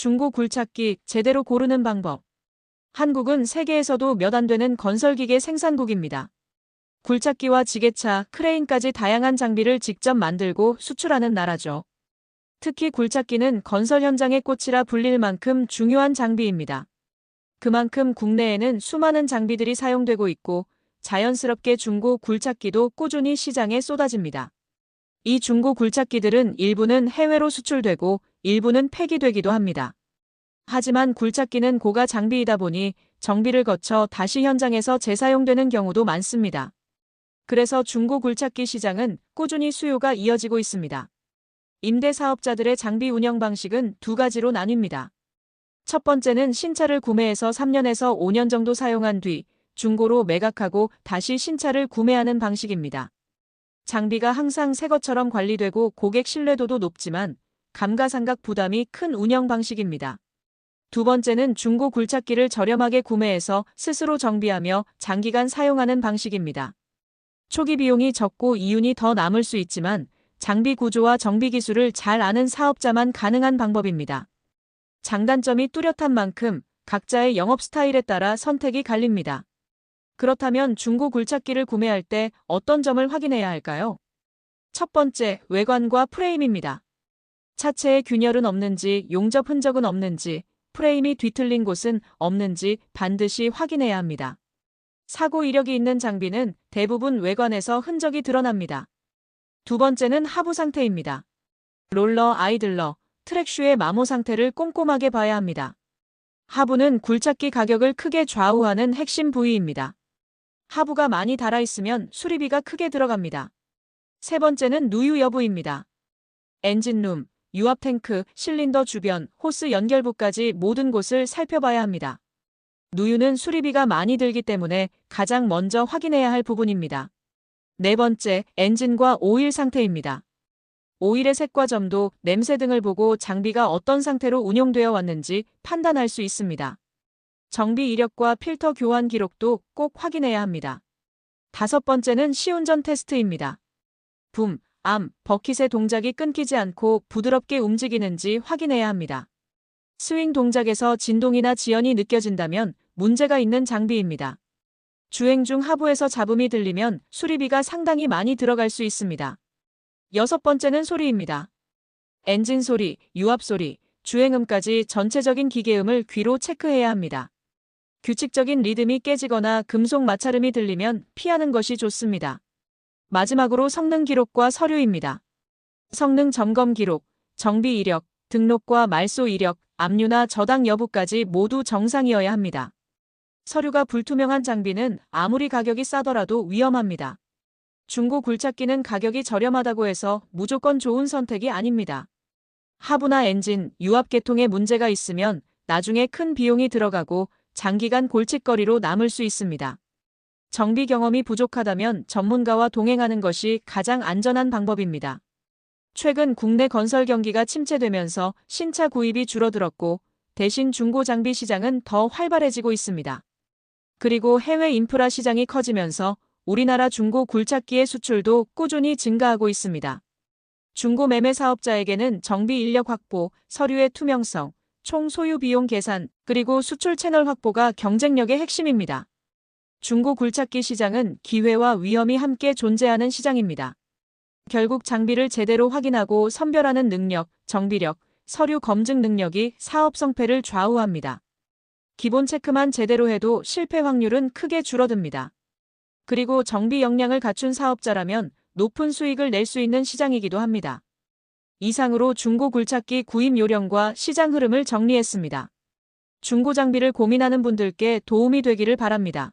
중고 굴착기 제대로 고르는 방법. 한국은 세계에서도 몇 안 되는 건설기계 생산국입니다. 굴착기와 지게차, 크레인까지 다양한 장비를 직접 만들고 수출하는 나라죠. 특히 굴착기는 건설 현장의 꽃이라 불릴 만큼 중요한 장비입니다. 그만큼 국내에는 수많은 장비들이 사용되고 있고 자연스럽게 중고 굴착기도 꾸준히 시장에 쏟아집니다. 이 중고 굴착기들은 일부는 해외로 수출되고 일부는 폐기되기도 합니다. 하지만 굴착기는 고가 장비이다 보니 정비를 거쳐 다시 현장에서 재사용되는 경우도 많습니다. 그래서 중고 굴착기 시장은 꾸준히 수요가 이어지고 있습니다. 임대 사업자들의 장비 운영 방식은 두 가지로 나뉩니다. 첫 번째는 신차를 구매해서 3년에서 5년 정도 사용한 뒤 중고로 매각하고 다시 신차를 구매하는 방식입니다. 장비가 항상 새 것처럼 관리되고 고객 신뢰도도 높지만 감가상각 부담이 큰 운영 방식입니다. 두 번째는 중고 굴착기를 저렴하게 구매해서 스스로 정비하며 장기간 사용하는 방식입니다. 초기 비용이 적고 이윤이 더 남을 수 있지만 장비 구조와 정비 기술을 잘 아는 사업자만 가능한 방법입니다. 장단점이 뚜렷한 만큼 각자의 영업 스타일에 따라 선택이 갈립니다. 그렇다면 중고 굴착기를 구매할 때 어떤 점을 확인해야 할까요? 첫 번째, 외관과 프레임입니다. 차체에 균열은 없는지, 용접 흔적은 없는지, 프레임이 뒤틀린 곳은 없는지 반드시 확인해야 합니다. 사고 이력이 있는 장비는 대부분 외관에서 흔적이 드러납니다. 두 번째는 하부 상태입니다. 롤러, 아이들러, 트랙슈의 마모 상태를 꼼꼼하게 봐야 합니다. 하부는 굴착기 가격을 크게 좌우하는 핵심 부위입니다. 하부가 많이 닳아있으면 수리비가 크게 들어갑니다. 세 번째는 누유 여부입니다. 엔진룸, 유압 탱크, 실린더 주변, 호스 연결부까지 모든 곳을 살펴봐야 합니다. 누유는 수리비가 많이 들기 때문에 가장 먼저 확인해야 할 부분입니다. 네 번째, 엔진과 오일 상태입니다. 오일의 색과 점도, 냄새 등을 보고 장비가 어떤 상태로 운용되어 왔는지 판단할 수 있습니다. 정비 이력과 필터 교환 기록도 꼭 확인해야 합니다. 다섯 번째는 시운전 테스트입니다. 붐, 암, 버킷의 동작이 끊기지 않고 부드럽게 움직이는지 확인해야 합니다. 스윙 동작에서 진동이나 지연이 느껴진다면 문제가 있는 장비입니다. 주행 중 하부에서 잡음이 들리면 수리비가 상당히 많이 들어갈 수 있습니다. 여섯 번째는 소리입니다. 엔진 소리, 유압 소리, 주행음까지 전체적인 기계음을 귀로 체크해야 합니다. 규칙적인 리듬이 깨지거나 금속 마찰음이 들리면 피하는 것이 좋습니다. 마지막으로 성능 기록과 서류입니다. 성능 점검 기록, 정비 이력, 등록과 말소 이력, 압류나 저당 여부까지 모두 정상이어야 합니다. 서류가 불투명한 장비는 아무리 가격이 싸더라도 위험합니다. 중고 굴착기는 가격이 저렴하다고 해서 무조건 좋은 선택이 아닙니다. 하부나 엔진, 유압 계통에 문제가 있으면 나중에 큰 비용이 들어가고 장기간 골칫거리로 남을 수 있습니다. 정비 경험이 부족하다면 전문가와 동행하는 것이 가장 안전한 방법입니다. 최근 국내 건설 경기가 침체되면서 신차 구입이 줄어들었고 대신 중고 장비 시장은 더 활발해지고 있습니다. 그리고 해외 인프라 시장이 커지면서 우리나라 중고 굴착기의 수출도 꾸준히 증가하고 있습니다. 중고 매매 사업자에게는 정비 인력 확보, 서류의 투명성, 총 소유 비용 계산, 그리고 수출 채널 확보가 경쟁력의 핵심입니다. 중고 굴착기 시장은 기회와 위험이 함께 존재하는 시장입니다. 결국 장비를 제대로 확인하고 선별하는 능력, 정비력, 서류 검증 능력이 사업 성패를 좌우합니다. 기본 체크만 제대로 해도 실패 확률은 크게 줄어듭니다. 그리고 정비 역량을 갖춘 사업자라면 높은 수익을 낼 수 있는 시장이기도 합니다. 이상으로 중고 굴착기 구입 요령과 시장 흐름을 정리했습니다. 중고 장비를 고민하는 분들께 도움이 되기를 바랍니다.